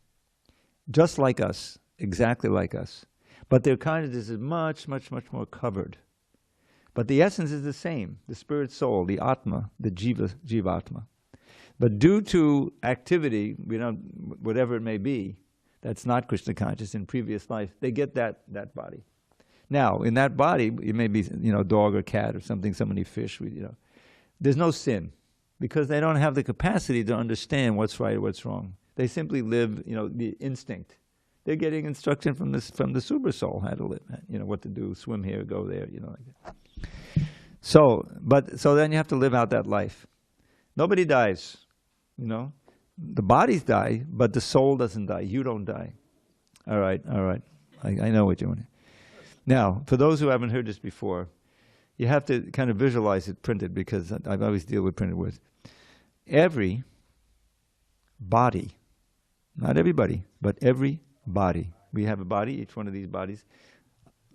Just like us, exactly like us. But their consciousness is much, much, much more covered. But the essence is the same, the spirit soul, the Atma, the Jivatma. But due to activity, whatever it may be, that's not Krishna conscious in previous life, they get that body. Now, in that body, it may be, dog or cat or something, so many fish, there's no sin because they don't have the capacity to understand what's right or what's wrong. They simply live, the instinct. They're getting instruction from the super soul how to live, what to do, swim here, go there, like that. So then you have to live out that life. Nobody dies, you know. The bodies die, but the soul doesn't die. You don't die. All right. I know what you want. Now, for those who haven't heard this before, you have to kind of visualize it printed, because I always deal with printed words. Every body, not everybody, but every body. We have a body, each one of these bodies.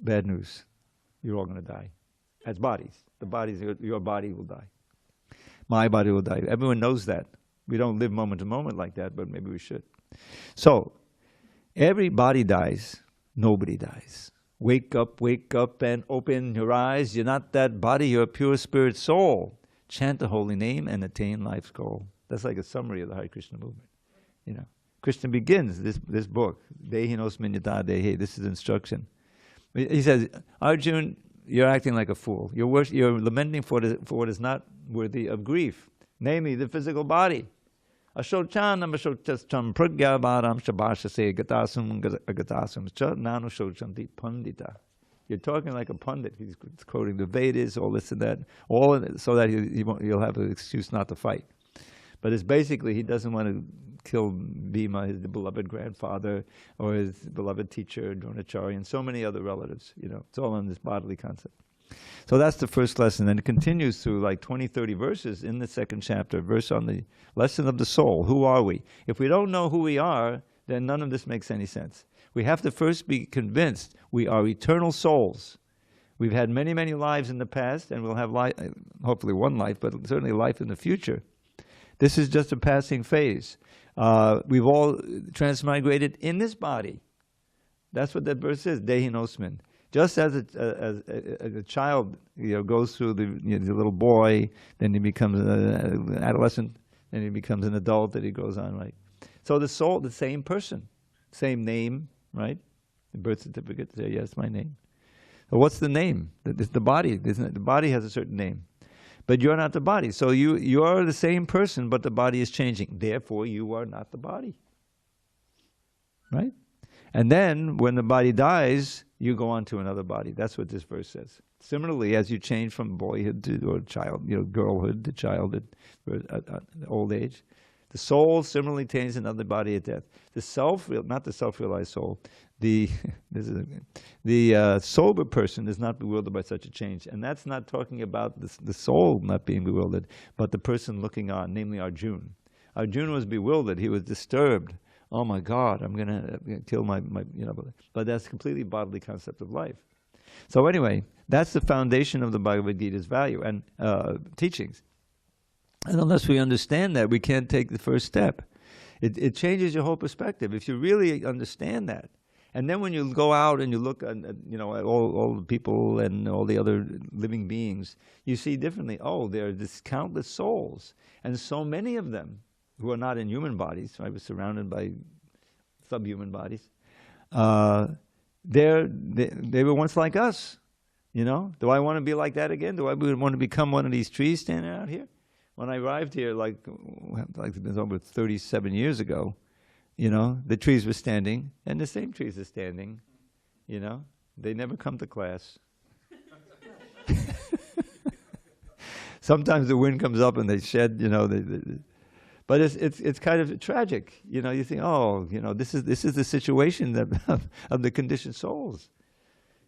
Bad news. You're all going to die. As bodies. The bodies, your body will die. My body will die. Everyone knows that. We don't live moment to moment like that, but maybe we should. So, every body dies, nobody dies. Wake up and open your eyes. You're not that body, you're a pure spirit soul. Chant the holy name and attain life's goal. That's like a summary of the Hare Krishna movement. You know, Krishna begins this book, Dehinosmin yata dehe. This is instruction. He says, Arjun, you're acting like a fool. You're lamenting for what is not worthy of grief, namely the physical body. Ashochanam ashochastam pragyavaram shabashase gatasum agatasum cha nanu shochanti pandita. You're talking like a pundit. He's quoting the Vedas, all this and that, so that you'll have an excuse not to fight. But it's basically, he doesn't want to kill Bhima, his beloved grandfather, or his beloved teacher, Dronacharya, and so many other relatives. You know, it's all on this bodily concept. So that's the first lesson, and it continues through like 20, 30 verses in the second chapter, verse on the lesson of the soul. Who are we? If we don't know who we are, then none of this makes any sense. We have to first be convinced we are eternal souls. We've had many, many lives in the past, and we'll have hopefully one life, but certainly life in the future. This is just a passing phase. We've all transmigrated in this body. That's what that verse is, Dehinosmin. Just as a child, you know, goes through the little boy, then he becomes an adolescent, then he becomes an adult, then he goes on, right? So the soul, the same person, same name, right? The birth certificate say, yes, my name. So what's the name? It's the body. The body has a certain name. But you're not the body. So you are the same person, but the body is changing. Therefore, you are not the body. Right? And then, when the body dies, you go on to another body. That's what this verse says. Similarly, as you change from boyhood to or child, girlhood to childhood, old age, the soul similarly attains another body at death. The not the self-realized soul, the sober person is not bewildered by such a change. And that's not talking about the soul not being bewildered, but the person looking on, namely Arjuna. Arjuna was bewildered. He was disturbed. Oh my God, I'm going to kill my. But that's completely bodily concept of life. So anyway, that's the foundation of the Bhagavad Gita's value and teachings. And unless we understand that, we can't take the first step. It changes your whole perspective if you really understand that. And then when you go out and you look at all the people and all the other living beings, you see differently. Oh, there are these countless souls, and so many of them who are not in human bodies. I was surrounded by subhuman bodies. They were once like us. You know, do I want to be like that again? Do I want to become one of these trees standing out here? When I arrived here, like it was over 37 years ago, you know, the trees were standing, and the same trees are standing. You know, they never come to class. Sometimes the wind comes up and they shed. You know, but it's kind of tragic. You know, you think, oh, you know, this is the situation of the conditioned souls.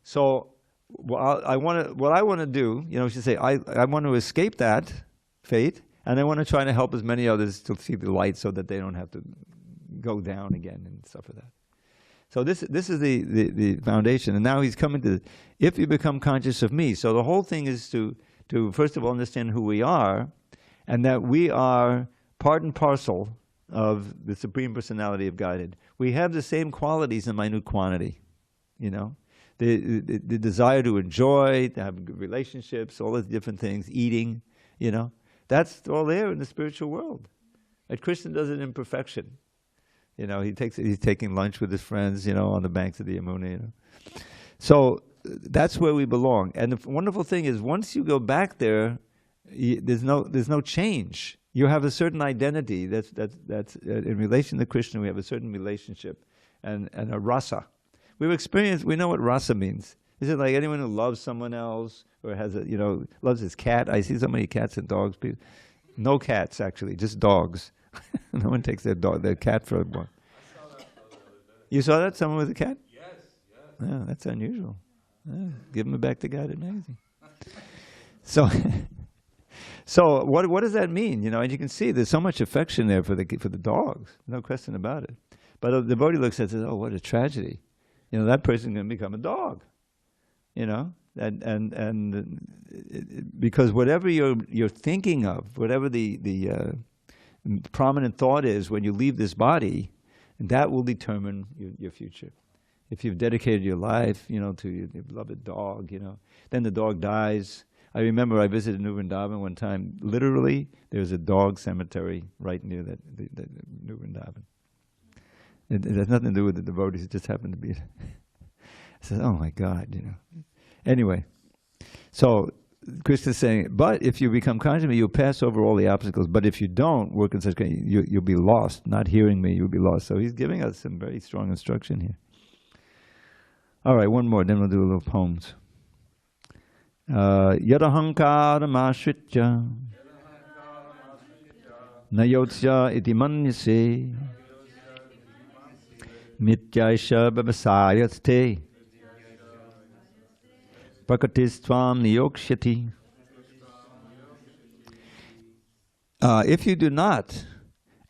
So what I want to do, you know, we should say, I want to escape that fate, and I want to try to help as many others to see the light, so that they don't have to go down again and stuff like that. So this is the foundation. And now he's coming to, if you become conscious of me. So the whole thing is to first of all understand who we are, and that we are part and parcel of the Supreme Personality of Godhead. We have the same qualities in minute quantity, you know. The desire to enjoy, to have good relationships, all those different things, eating, you know. That's all there in the spiritual world. And Krishna does it in perfection. You know, he's taking lunch with his friends, you know, on the banks of the Yamuna, you know. So that's where we belong. And the wonderful thing is, once you go back there, there's no change. You have a certain identity that's in relation to Krishna. We have a certain relationship and a rasa. We know what rasa means. Is it like anyone who loves someone else or has a, loves his cat? I see so many cats and dogs. No cats, actually, just dogs. No one takes their cat for a walk. You saw that? Someone with a cat? Yes. Yeah, that's unusual. Yeah, give them back to God. Amazing. So, so what does that mean? And you can see there's so much affection there for the dogs. No question about it. But the devotee looks at it and says, "Oh, what a tragedy! That person's going to become a dog." Because whatever you're thinking of, whatever the prominent thought is when you leave this body, that will determine your future. If you've dedicated your life, to your beloved dog, then the dog dies. I remember I visited New Vrindavan one time. Literally, there's a dog cemetery right near the New Vrindavan. It has nothing to do with the devotees. It just happened to be. I said, "Oh my God," Anyway, so Krishna is saying, but if you become conscious of me, you'll pass over all the obstacles. But if you don't work in such way, you'll be lost. Not hearing me, you'll be lost. So he's giving us some very strong instruction here. All right, one more, then we'll do a little poems. Yadahankara mashritya nayotsya iti manyase mityaisha babasayate prakatistvam niyokshati. If you do not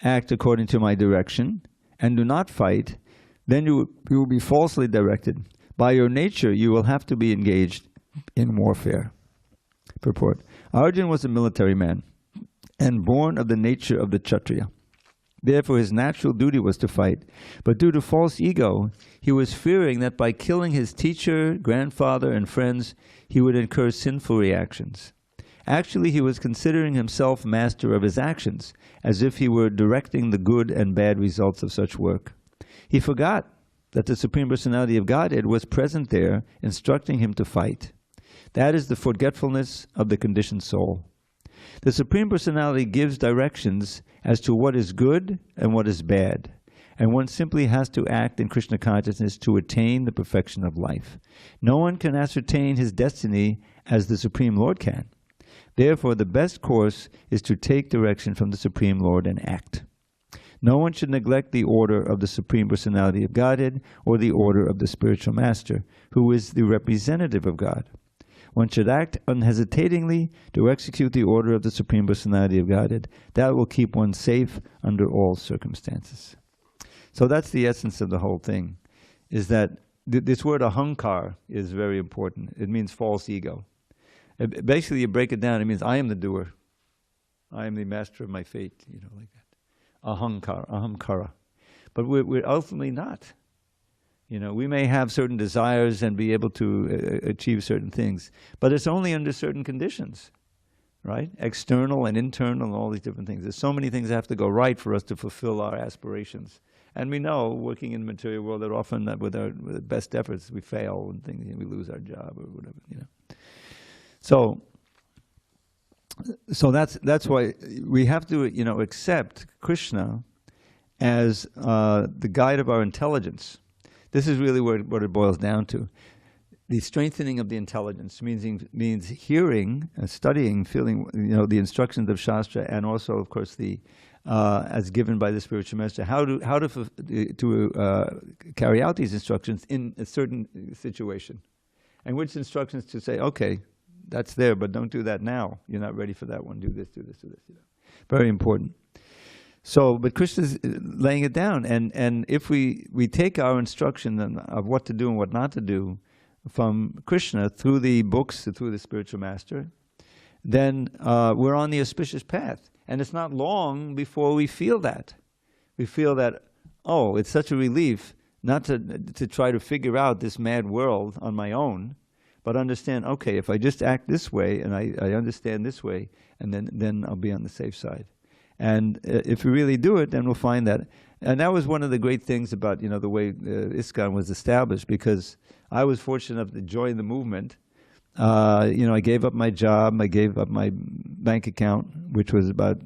act according to my direction and do not fight, then you will be falsely directed. By your nature, you will have to be engaged in warfare. Purport. Arjuna was a military man and born of the nature of the Kshatriya. Therefore, his natural duty was to fight. But due to false ego, he was fearing that by killing his teacher, grandfather, and friends, he would incur sinful reactions. Actually, he was considering himself master of his actions, as if he were directing the good and bad results of such work. He forgot that the Supreme Personality of Godhead was present there, instructing him to fight. That is the forgetfulness of the conditioned soul. The Supreme Personality gives directions as to what is good and what is bad, and one simply has to act in Krishna consciousness to attain the perfection of life. No one can ascertain his destiny as the Supreme Lord can. Therefore, the best course is to take direction from the Supreme Lord and act. No one should neglect the order of the Supreme Personality of Godhead or the order of the Spiritual Master, who is the representative of God. One should act unhesitatingly to execute the order of the Supreme Personality of Godhead. That will keep one safe under all circumstances. So that's the essence of the whole thing, is that this word ahankar is very important. It means false ego. Basically, you break it down, it means I am the doer. I am the master of my fate, like that. Ahankar, ahamkara. But we're ultimately not. We may have certain desires and be able to achieve certain things, but it's only under certain conditions, right? External and internal and all these different things. There's so many things that have to go right for us to fulfill our aspirations. And we know, working in the material world, that often with our best efforts, we fail and things, we lose our job or whatever, So that's why we have to, accept Krishna as the guide of our intelligence. This is really what it boils down to. The strengthening of the intelligence means hearing, studying, feeling, the instructions of Shastra, and also, of course, as given by the spiritual master, how to carry out these instructions in a certain situation, and which instructions to say, okay, that's there, but don't do that now. You're not ready for that one. Do this, do this, do this. Very important. So, but Krishna's laying it down, and if we take our instruction of what to do and what not to do from Krishna through the books, through the spiritual master, then we're on the auspicious path. And it's not long before we feel that. We feel that, oh, it's such a relief not to try to figure out this mad world on my own, but understand, okay, if I just act this way and I understand this way, and then I'll be on the safe side. And if we really do it, then we'll find that. And that was one of the great things about, the way ISKCON was established, because I was fortunate enough to join the movement. I gave up my job, I gave up my bank account, which was about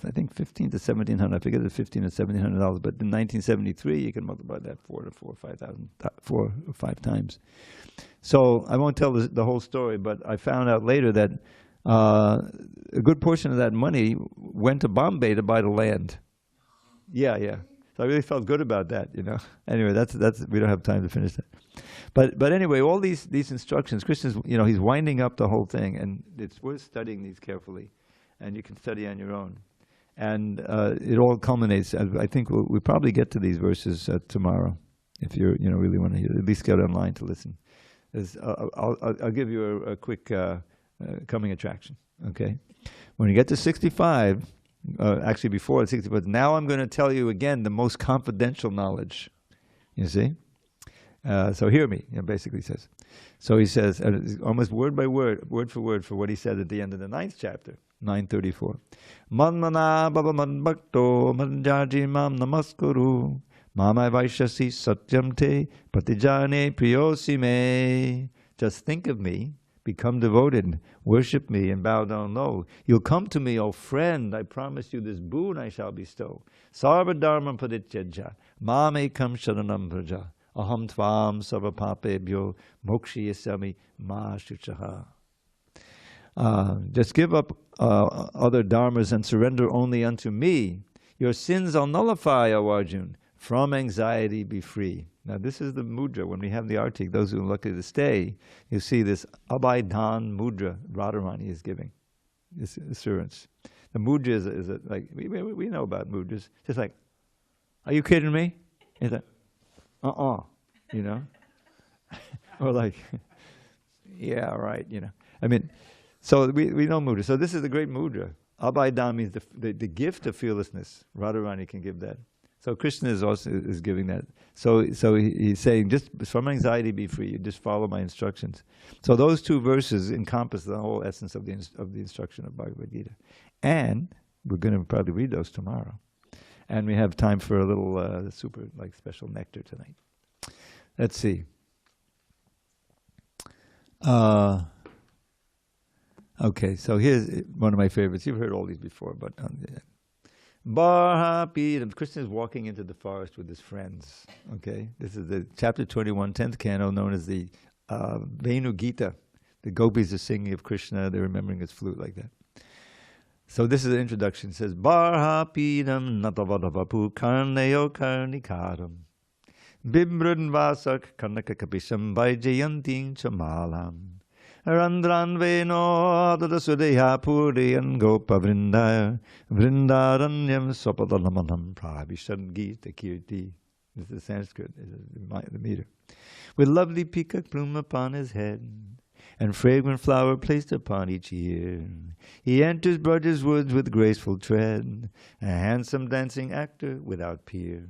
I think 15 to 1700. I forget it's 15 to $1,700, but in 1973 you can multiply that 4 or 5 times. So I won't tell the whole story, but I found out later that a good portion of that money went to Bombay to buy the land. Yeah. So I really felt good about that, you know. Anyway, that's we don't have time to finish that. But anyway, all these instructions, Krishna's, you know, he's winding up the whole thing, and it's worth studying these carefully, and you can study on your own. And it all culminates. I think we'll probably get to these verses tomorrow, if you really want to at least get online to listen. I'll give you a quick coming attraction. Okay, when you get to 65. Actually before 60, but now I'm going to tell you again the most confidential knowledge. You see? So hear me, basically says. So he says, almost word by word, word for what he said at the end of the 9th chapter, 934. Manmana baba man bhakto manjaji mam namaskuru mamai vaishasi satyam te patijane priyosi me. Just think of me. Become devoted, worship me, and bow down low. You'll come to me, O friend, I promise you this boon I shall bestow. Sarva dharma padityajya, mam ekam sharanam vraja, aham tvam sarva papebhyo, mokshiyasami ma shuchaha. Just give up other dharmas and surrender only unto me. Your sins I'll nullify, O Arjun. From anxiety be free. Now this is the mudra. When we have the artik, those who are lucky to stay, you see this abhaidan mudra Radharani is giving, this assurance. The mudra is like, we know about mudras. Just like, are you kidding me? It's like, you know? Or like, yeah, right, you know. I mean, so we know mudra. So this is the great mudra. Abhaidan means the gift of fearlessness. Radharani can give that. So Krishna is giving that. So he's saying, just from anxiety be free. You just follow my instructions. So those 2 verses encompass the whole essence of the instruction of Bhagavad Gita. And we're going to probably read those tomorrow. And we have time for a little super special nectar tonight. Let's see. Okay, so here's one of my favorites. You've heard all these before, but Barhapi, Krishna is walking into the forest with his friends. Okay, this is the chapter 21, 10th canto, known as the Venu Gita. The gopis are singing of Krishna, they're remembering his flute like that. So this is the introduction. It says, Barhapidam natavadavapu karneo karnikaram Bibhrun vasak karnaka kapisham vaijayanting chamalam Randran veno adadasudeha puriyan gopa vrindaya vrindaranyam swapadalamanam prabhishad gita kirti. This is the Sanskrit, this is the meter. With lovely peacock plume upon his head and fragrant flower placed upon each ear, he enters Braja's woods with graceful tread, a handsome dancing actor without peer.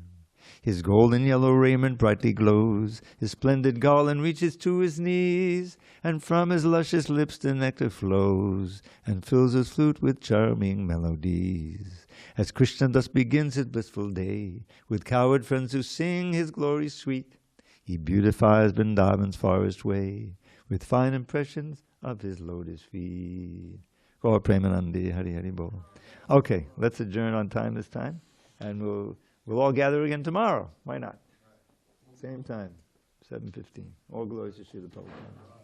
His golden yellow raiment brightly glows, his splendid garland reaches to his knees, and from his luscious lips the nectar flows, and fills his flute with charming melodies. As Krishna thus begins his blissful day, with cowherd friends who sing his glory sweet, he beautifies Vrindavan's forest way, with fine impressions of his lotus feet. Gaur Premanandi, Hari Hari Bol. Okay, let's adjourn on time this time, and we'll all gather again tomorrow. Why not? Same time, 7:15. All glories to Srila Prabhupada.